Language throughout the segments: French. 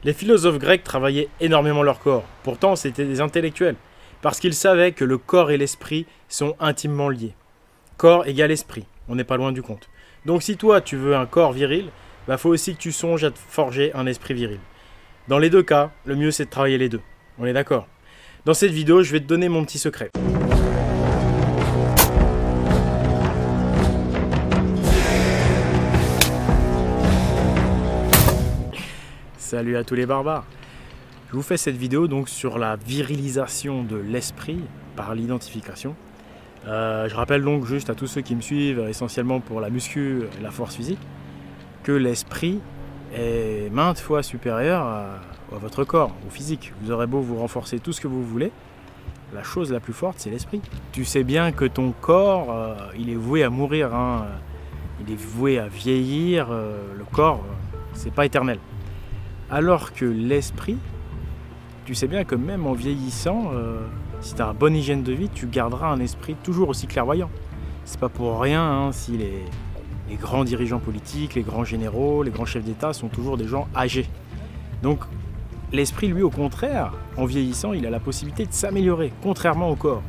Les philosophes grecs travaillaient énormément leur corps. Pourtant, c'était des intellectuels. Parce qu'ils savaient que le corps et l'esprit sont intimement liés. Corps égale esprit. On n'est pas loin du compte. Donc si toi, tu veux un corps viril, faut aussi que tu songes à te forger un esprit viril. Dans les deux cas, le mieux c'est de travailler les deux. On est d'accord? Dans cette vidéo, je vais te donner mon petit secret. Salut à tous les barbares. Je vous fais cette vidéo donc sur la virilisation de l'esprit par l'identification. Je rappelle donc juste à tous ceux qui me suivent, essentiellement pour la muscu et la force physique, que l'esprit est maintes fois supérieur à votre corps, au physique. Vous aurez beau vous renforcer tout ce que vous voulez, la chose la plus forte c'est l'esprit. Tu sais bien que ton corps, il est voué à mourir, hein. Il est voué à vieillir, le corps, c'est pas éternel. Alors que l'esprit, tu sais bien que même en vieillissant, si tu as une bonne hygiène de vie, tu garderas un esprit toujours aussi clairvoyant. C'est pas pour rien hein, si les grands dirigeants politiques, les grands généraux, les grands chefs d'État sont toujours des gens âgés. Donc l'esprit, lui, au contraire, en vieillissant, il a la possibilité de s'améliorer, contrairement au corps.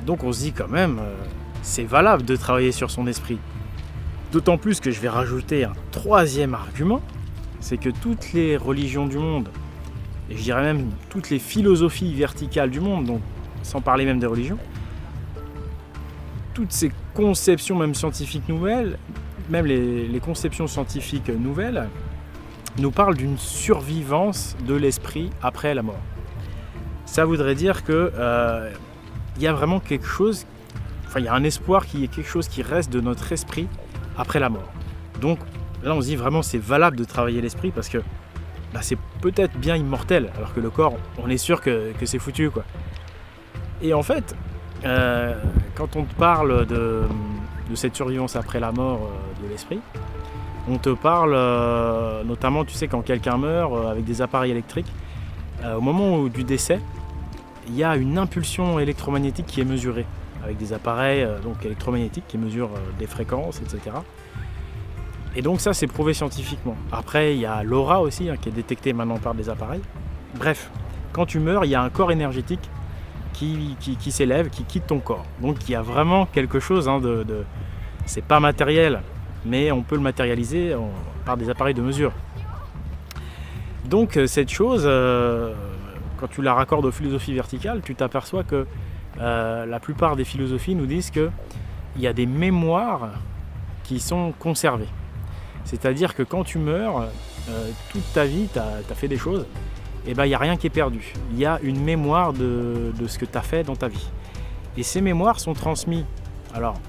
Donc on se dit quand même, c'est valable de travailler sur son esprit. D'autant plus que je vais rajouter un troisième argument, c'est que toutes les religions du monde, et je dirais même toutes les philosophies verticales du monde, donc sans parler même des religions, toutes ces conceptions même scientifiques nouvelles, même les conceptions scientifiques nouvelles, nous parlent d'une survivance de l'esprit après la mort. Ça voudrait dire que y a vraiment quelque chose, il y a un espoir qu'il y ait quelque chose qui reste de notre esprit après la mort. Donc là on se dit vraiment c'est valable de travailler l'esprit parce que c'est peut-être bien immortel, alors que le corps, on est sûr que c'est foutu, quoi. Et en fait, quand on te parle de cette survivance après la mort de l'esprit, on te parle notamment, tu sais, quand quelqu'un meurt avec des appareils électriques, au moment du décès, il y a une impulsion électromagnétique qui est mesurée, avec des appareils donc électromagnétiques qui mesurent des fréquences, etc. Et donc ça c'est prouvé scientifiquement. Après il y a l'aura aussi qui est détectée maintenant par des appareils. Bref, quand tu meurs, il y a un corps énergétique qui s'élève, qui quitte ton corps. Donc il y a vraiment quelque chose c'est pas matériel, mais on peut le matérialiser par des appareils de mesure. Donc cette chose, quand tu la raccordes aux philosophies verticales, tu t'aperçois que la plupart des philosophies nous disent qu'il y a des mémoires qui sont conservées. C'est-à-dire que quand tu meurs, toute ta vie, tu as fait des choses, et il n'y a rien qui est perdu. Il y a une mémoire de ce que tu as fait dans ta vie. Et ces mémoires sont transmises. Alors,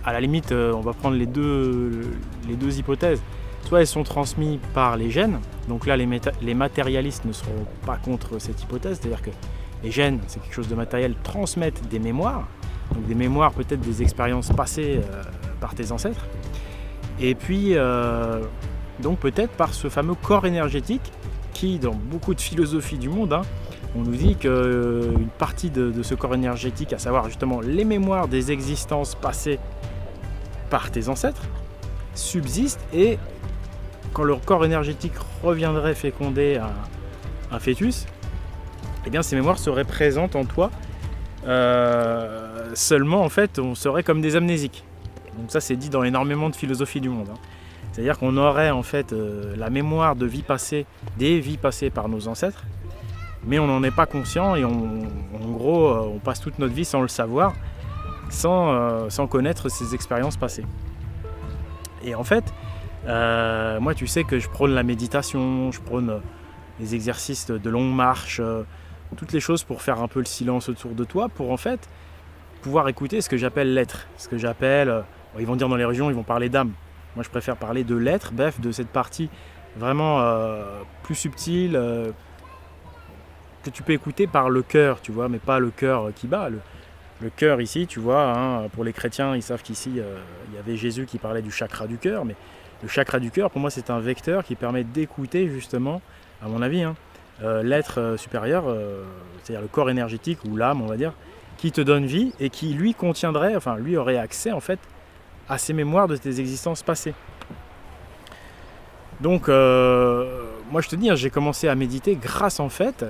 à la limite, on va prendre les deux hypothèses. Soit elles sont transmises par les gènes, donc là les matérialistes ne seront pas contre cette hypothèse, c'est-à-dire que les gènes, c'est quelque chose de matériel, transmettent des mémoires, donc des mémoires peut-être des expériences passées par tes ancêtres. Et puis, donc peut-être par ce fameux corps énergétique qui, dans beaucoup de philosophies du monde, on nous dit qu'une partie de ce corps énergétique, à savoir justement les mémoires des existences passées par tes ancêtres, subsiste et quand le corps énergétique reviendrait féconder un fœtus, eh bien ces mémoires seraient présentes en toi, seulement en fait on serait comme des amnésiques. Donc ça c'est dit dans énormément de philosophies du monde. C'est-à-dire qu'on aurait en fait la mémoire de vie passée, des vies passées par nos ancêtres, mais on n'en est pas conscient et en gros on passe toute notre vie sans le savoir, sans connaître ces expériences passées. Et en fait, moi tu sais que je prône la méditation, je prône les exercices de longue marche, toutes les choses pour faire un peu le silence autour de toi, pour en fait pouvoir écouter ce que j'appelle l'être, ce que j'appelle... ils vont dire dans les régions, ils vont parler d'âme. Moi, je préfère parler de l'être, bref, de cette partie vraiment plus subtile que tu peux écouter par le cœur, tu vois, mais pas le cœur qui bat. Le cœur ici, tu vois, pour les chrétiens, ils savent qu'ici, il y avait Jésus qui parlait du chakra du cœur, mais le chakra du cœur, pour moi, c'est un vecteur qui permet d'écouter justement, à mon avis, l'être supérieur, c'est-à-dire le corps énergétique ou l'âme, on va dire, qui te donne vie et qui lui lui aurait accès en fait à ces mémoires de tes existences passées. Donc moi je te dis, hein, j'ai commencé à méditer grâce en fait,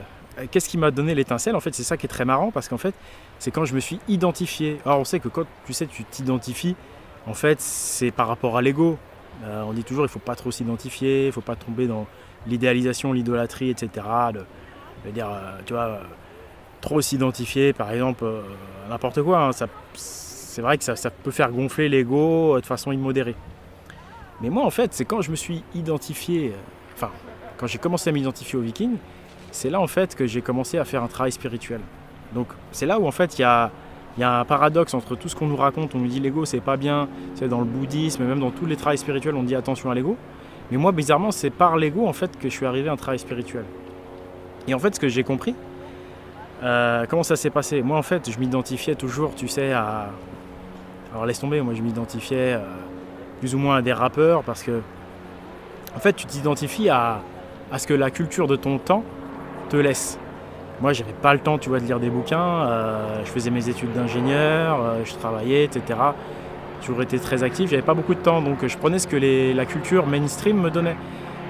qu'est-ce qui m'a donné l'étincelle? En fait, c'est ça qui est très marrant parce qu'en fait, c'est quand je me suis identifié. Alors on sait que quand tu sais, tu t'identifies, en fait, c'est par rapport à l'ego. On dit toujours, il ne faut pas trop s'identifier, il ne faut pas tomber dans l'idéalisation, l'idolâtrie, etc. Je veux dire, tu vois, trop s'identifier, par exemple, à n'importe quoi, hein, c'est vrai que ça peut faire gonfler l'ego de façon immodérée. Mais moi, en fait, c'est quand je me suis identifié, enfin, quand j'ai commencé à m'identifier aux Vikings, c'est là, en fait, que j'ai commencé à faire un travail spirituel. Donc, c'est là où, en fait, il y a un paradoxe entre tout ce qu'on nous raconte. On nous dit l'ego, c'est pas bien, c'est dans le bouddhisme, même dans tous les travails spirituels, on dit attention à l'ego. Mais moi, bizarrement, c'est par l'ego, en fait, que je suis arrivé à un travail spirituel. Et en fait, ce que j'ai compris, comment ça s'est passé? Moi, en fait, je m'identifiais toujours, tu sais, à... Alors, laisse tomber, moi, je m'identifiais plus ou moins à des rappeurs parce que, en fait, tu t'identifies à ce que la culture de ton temps te laisse. Moi, j'avais pas le temps, tu vois, de lire des bouquins. Je faisais mes études d'ingénieur, je travaillais, etc. J'ai toujours été très actif. J'avais pas beaucoup de temps, donc je prenais ce que la culture mainstream me donnait.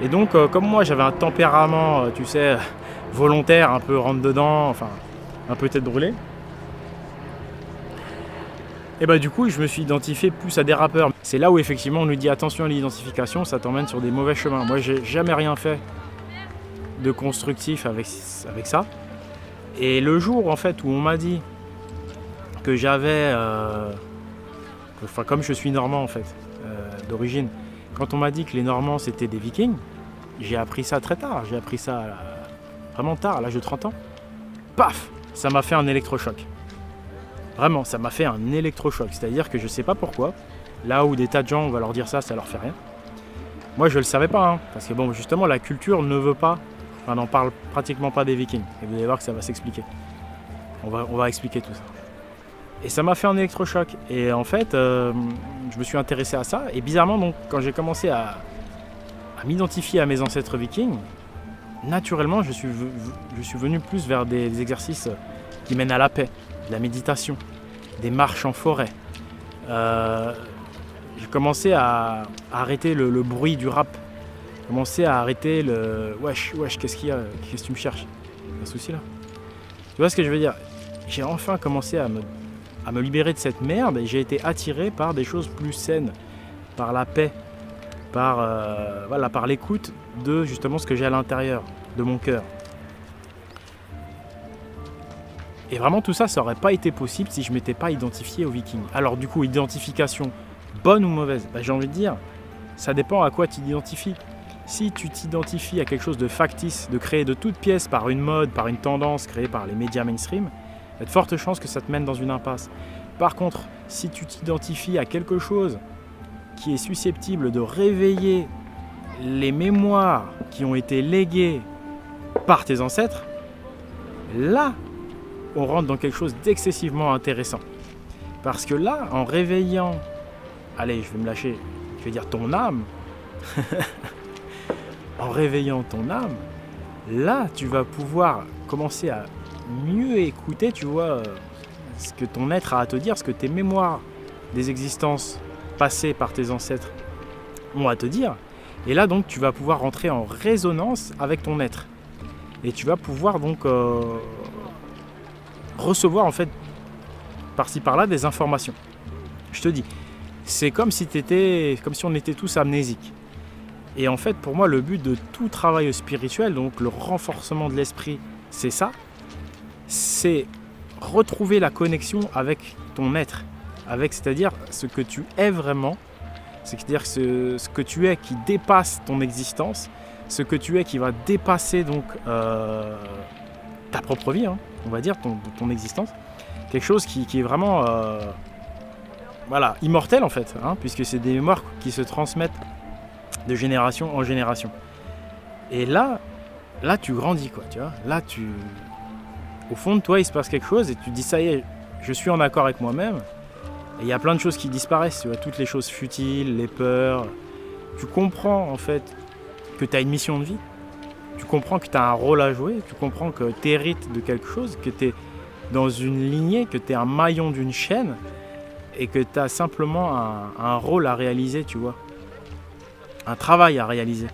Et donc, comme moi, j'avais un tempérament, tu sais, volontaire, un peu rentre dedans, enfin, un peu tête brûlée. Et bah du coup, je me suis identifié plus à des rappeurs. C'est là où effectivement on nous dit attention à l'identification, ça t'emmène sur des mauvais chemins. Moi, j'ai jamais rien fait de constructif avec ça. Et le jour en fait où on m'a dit que j'avais, enfin comme je suis normand en fait, d'origine, quand on m'a dit que les Normands c'était des Vikings, j'ai appris ça très tard. J'ai appris ça vraiment tard, à l'âge de 30 ans. Paf, ça m'a fait un électrochoc. Vraiment, ça m'a fait un électrochoc. C'est-à-dire que je sais pas pourquoi, là où des tas de gens, on va leur dire ça, ça leur fait rien. Moi, je le savais pas, hein, parce que bon, justement, la culture ne veut pas, enfin, n'en parle pratiquement pas des Vikings. Et vous allez voir que ça va s'expliquer. On va expliquer tout ça. Et ça m'a fait un électrochoc. Et en fait, je me suis intéressé à ça. Et bizarrement, donc, quand j'ai commencé à m'identifier à mes ancêtres Vikings, naturellement, je suis venu plus vers des exercices qui mènent à la paix, de la méditation, des marches en forêt. J'ai commencé à arrêter le bruit du rap. J'ai commencé à arrêter le wesh, qu'est-ce qu'il y a? Qu'est-ce que tu me cherches? Un souci là? Tu vois ce que je veux dire? J'ai enfin commencé à me libérer de cette merde et j'ai été attiré par des choses plus saines, par la paix, par l'écoute de justement ce que j'ai à l'intérieur de mon cœur. Et vraiment tout ça, ça n'aurait pas été possible si je ne m'étais pas identifié aux Vikings. Alors du coup, identification, bonne ou mauvaise? J'ai envie de dire, ça dépend à quoi tu t'identifies. Si tu t'identifies à quelque chose de factice, de créé de toutes pièces par une mode, par une tendance créée par les médias mainstream, il y a de fortes chances que ça te mène dans une impasse. Par contre, si tu t'identifies à quelque chose qui est susceptible de réveiller les mémoires qui ont été léguées par tes ancêtres, là, on rentre dans quelque chose d'excessivement intéressant. Parce que là, en réveillant, allez, je vais me lâcher, je vais dire ton âme, en réveillant ton âme, là, tu vas pouvoir commencer à mieux écouter, tu vois, ce que ton être a à te dire, ce que tes mémoires des existences passées par tes ancêtres ont à te dire. Et là, donc, tu vas pouvoir rentrer en résonance avec ton être. Et tu vas pouvoir donc recevoir en fait par-ci par-là des informations. Je te dis, c'est comme si on était tous amnésiques. Et en fait, pour moi, le but de tout travail spirituel, donc le renforcement de l'esprit, c'est ça. C'est retrouver la connexion avec ton être, c'est-à-dire ce que tu es vraiment, c'est-à-dire ce que tu es qui dépasse ton existence, ce que tu es qui va dépasser donc ta propre vie, hein, on va dire, ton existence. Quelque chose qui est vraiment immortel en fait, hein, puisque c'est des mémoires qui se transmettent de génération en génération. Et là tu grandis, quoi, tu vois. Là, au fond de toi, il se passe quelque chose et tu te dis, ça y est, je suis en accord avec moi-même. Et il y a plein de choses qui disparaissent, tu vois, toutes les choses futiles, les peurs. Tu comprends en fait que tu as une mission de vie. Tu comprends que tu as un rôle à jouer. Tu comprends que tu hérites de quelque chose, que tu es dans une lignée, que tu es un maillon d'une chaîne et que tu as simplement un rôle à réaliser, tu vois. Un travail à réaliser.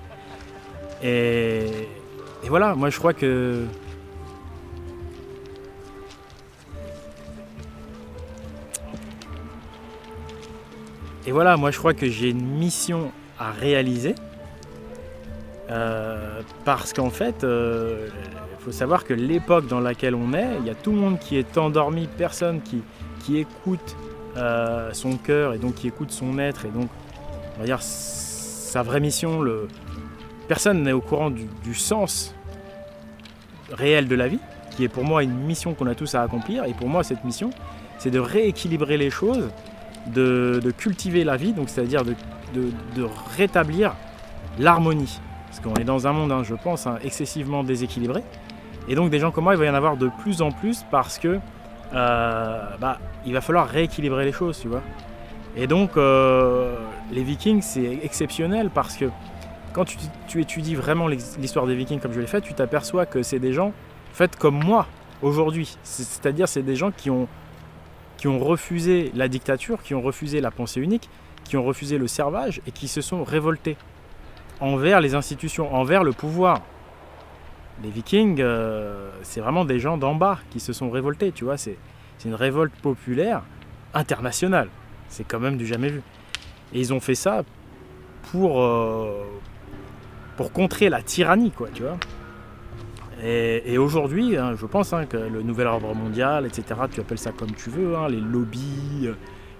Et voilà, moi je crois que j'ai une mission à réaliser. Parce qu'en fait, faut savoir que l'époque dans laquelle on est, il y a tout le monde qui est endormi, personne qui écoute son cœur et donc qui écoute son être et donc on va dire sa vraie mission. Personne n'est au courant du sens réel de la vie, qui est pour moi une mission qu'on a tous à accomplir. Et pour moi, cette mission, c'est de rééquilibrer les choses, de cultiver la vie, donc c'est-à-dire de rétablir l'harmonie. Parce qu'on est dans un monde, je pense, excessivement déséquilibré. Et donc des gens comme moi, il va y en avoir de plus en plus parce que il va falloir rééquilibrer les choses, tu vois. Et donc les Vikings, c'est exceptionnel parce que quand tu étudies vraiment l'histoire des Vikings comme je l'ai fait, tu t'aperçois que c'est des gens faits comme moi aujourd'hui. C'est-à-dire c'est des gens qui ont refusé la dictature, qui ont refusé la pensée unique, qui ont refusé le servage et qui se sont révoltés envers les institutions, envers le pouvoir. Les Vikings, c'est vraiment des gens d'en bas qui se sont révoltés, tu vois. C'est une révolte populaire internationale. C'est quand même du jamais vu. Et ils ont fait ça pour contrer la tyrannie, quoi, tu vois. Et aujourd'hui, je pense que le nouvel ordre mondial, etc., tu appelles ça comme tu veux, les lobbies,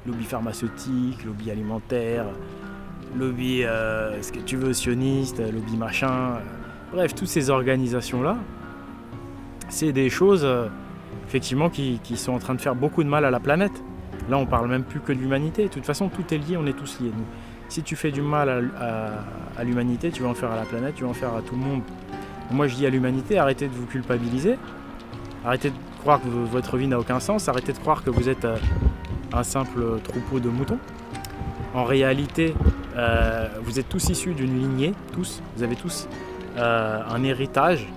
lobby pharmaceutique, lobby alimentaire, lobby, ce que tu veux, sioniste, lobby machin, bref, toutes ces organisations-là, c'est des choses, effectivement, qui sont en train de faire beaucoup de mal à la planète. Là, on parle même plus que de l'humanité. De toute façon, tout est lié, on est tous liés, nous. Si tu fais du mal à l'humanité, tu vas en faire à la planète, tu vas en faire à tout le monde. Moi, je dis à l'humanité, arrêtez de vous culpabiliser, arrêtez de croire que votre vie n'a aucun sens, arrêtez de croire que vous êtes un simple troupeau de moutons. En réalité, vous êtes tous issus d'une lignée, vous avez tous un héritage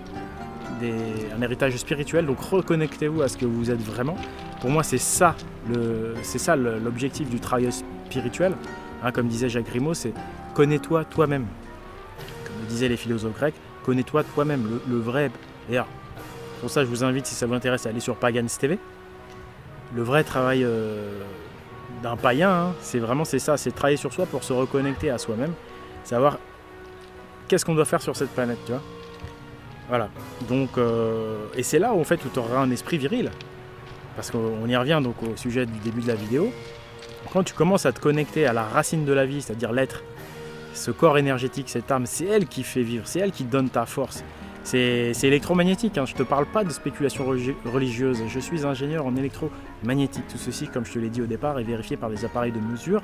spirituel, donc reconnectez-vous à ce que vous êtes vraiment. Pour moi, c'est ça l'objectif du travail spirituel. Comme disait Jacques Grimaud, c'est connais-toi toi-même. Comme le disaient les philosophes grecs, connais-toi toi-même, le vrai. D'ailleurs, pour ça, je vous invite, si ça vous intéresse, à aller sur Pagans TV. Le vrai travail d'un païen, c'est ça, c'est travailler sur soi pour se reconnecter à soi-même, savoir qu'est-ce qu'on doit faire sur cette planète, tu vois. Voilà. Donc, et c'est là où, en fait, où tu auras un esprit viril. Parce qu'on y revient donc au sujet du début de la vidéo. Quand tu commences à te connecter à la racine de la vie, c'est-à-dire l'être, ce corps énergétique, cette âme, c'est elle qui fait vivre, c'est elle qui donne ta force. C'est électromagnétique, je ne te parle pas de spéculation religieuse. Je suis ingénieur en électromagnétique. Tout ceci, comme je te l'ai dit au départ, est vérifié par des appareils de mesure.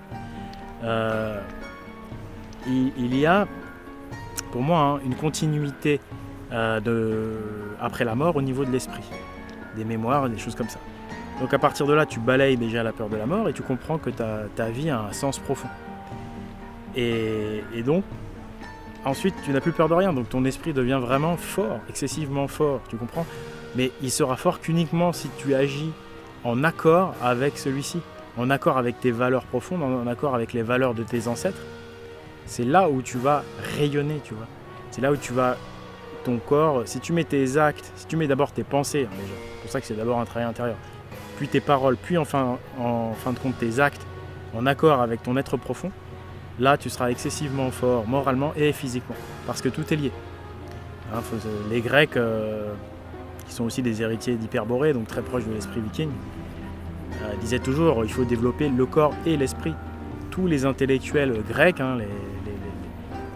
Il y a, pour moi, une continuité après la mort au niveau de l'esprit, des mémoires, des choses comme ça. Donc à partir de là, tu balayes déjà la peur de la mort et tu comprends que ta vie a un sens profond. Et donc, ensuite, tu n'as plus peur de rien, donc ton esprit devient vraiment fort, excessivement fort, tu comprends ? Mais il sera fort qu'uniquement si tu agis en accord avec celui-ci, en accord avec tes valeurs profondes, en accord avec les valeurs de tes ancêtres. C'est là où tu vas rayonner, tu vois. C'est là où tu vas, ton corps, si tu mets tes actes, si tu mets d'abord tes pensées, déjà, c'est pour ça que c'est d'abord un travail intérieur, puis tes paroles, puis en fin de compte tes actes, en accord avec ton être profond, là tu seras excessivement fort moralement et physiquement, parce que tout est lié. Les Grecs, qui sont aussi des héritiers d'Hyperborée, donc très proches de l'esprit viking, disaient toujours il faut développer le corps et l'esprit. Tous les intellectuels grecs,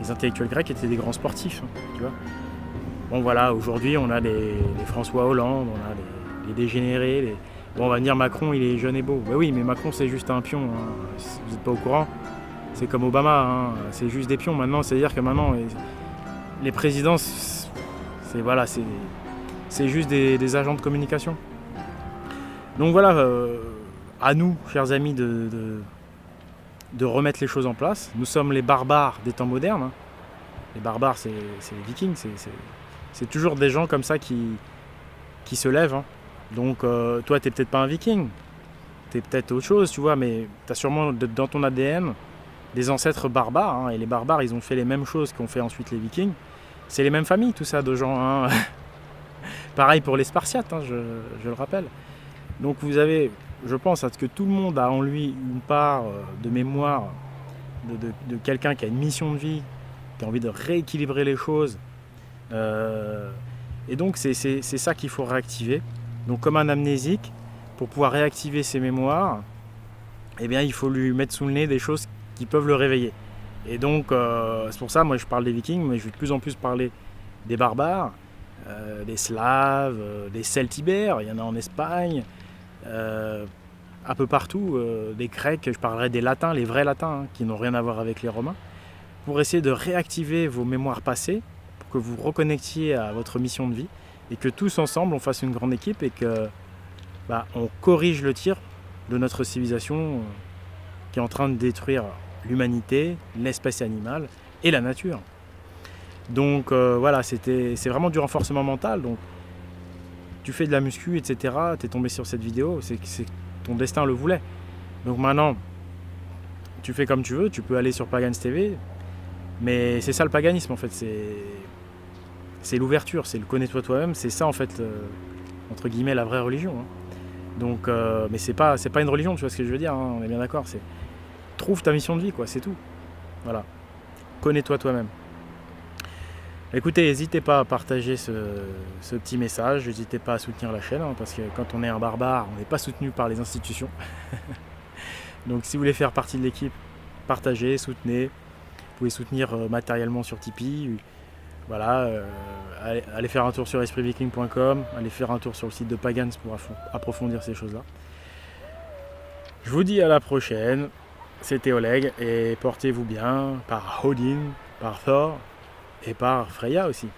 les intellectuels grecs étaient des grands sportifs, tu vois. Bon voilà, aujourd'hui on a les François Hollande, on a les dégénérés, Bon, on va dire Macron, il est jeune et beau. Ben oui, mais Macron, c'est juste un pion. Si vous n'êtes pas au courant, c'est comme Obama. C'est juste des pions maintenant. C'est-à-dire que maintenant, les présidents, c'est juste des agents de communication. Donc voilà, à nous, chers amis, de remettre les choses en place. Nous sommes les barbares des temps modernes. Les barbares, c'est les Vikings. C'est toujours des gens comme ça qui se lèvent. Donc toi t'es peut-être pas un viking, t'es peut-être autre chose, tu vois, mais t'as sûrement dans ton ADN des ancêtres barbares, et les barbares ils ont fait les mêmes choses qu'ont fait ensuite les vikings, c'est les mêmes familles, tout ça, de gens. Hein. Pareil pour les Spartiates, hein, je le rappelle. Donc vous avez, je pense, à ce que tout le monde a en lui une part de mémoire de quelqu'un qui a une mission de vie, qui a envie de rééquilibrer les choses. Et donc c'est ça qu'il faut réactiver. Donc comme un amnésique, pour pouvoir réactiver ses mémoires, eh bien, il faut lui mettre sous le nez des choses qui peuvent le réveiller. Et donc c'est pour ça, moi je parle des Vikings, mais je vais de plus en plus parler des barbares, des Slaves, des Celtibères, il y en a en Espagne, un peu partout, des Grecs, je parlerai des Latins, les vrais Latins, hein, qui n'ont rien à voir avec les Romains, pour essayer de réactiver vos mémoires passées, pour que vous reconnectiez à votre mission de vie, et que tous ensemble on fasse une grande équipe et que on corrige le tir de notre civilisation qui est en train de détruire l'humanité, l'espèce animale et la nature. Donc voilà, c'est vraiment du renforcement mental. Donc tu fais de la muscu, etc. Tu es tombé sur cette vidéo, c'est ton destin le voulait. Donc maintenant, tu fais comme tu veux, tu peux aller sur Pagans TV, mais c'est ça le paganisme en fait, c'est l'ouverture, c'est le connais-toi toi-même, c'est ça en fait, entre guillemets, la vraie religion. Hein. Donc, mais c'est pas une religion, tu vois ce que je veux dire, hein, on est bien d'accord, c'est trouve ta mission de vie, quoi, c'est tout. Voilà, connais-toi toi-même. Écoutez, n'hésitez pas à partager ce petit message, n'hésitez pas à soutenir la chaîne, hein, parce que quand on est un barbare, on n'est pas soutenu par les institutions. Donc si vous voulez faire partie de l'équipe, partagez, soutenez. Vous pouvez soutenir matériellement sur Tipeee. Voilà, allez faire un tour sur espritviking.com, allez faire un tour sur le site de Pagans pour approfondir ces choses-là. Je vous dis à la prochaine, c'était Oleg, et portez-vous bien par Odin, par Thor, et par Freya aussi.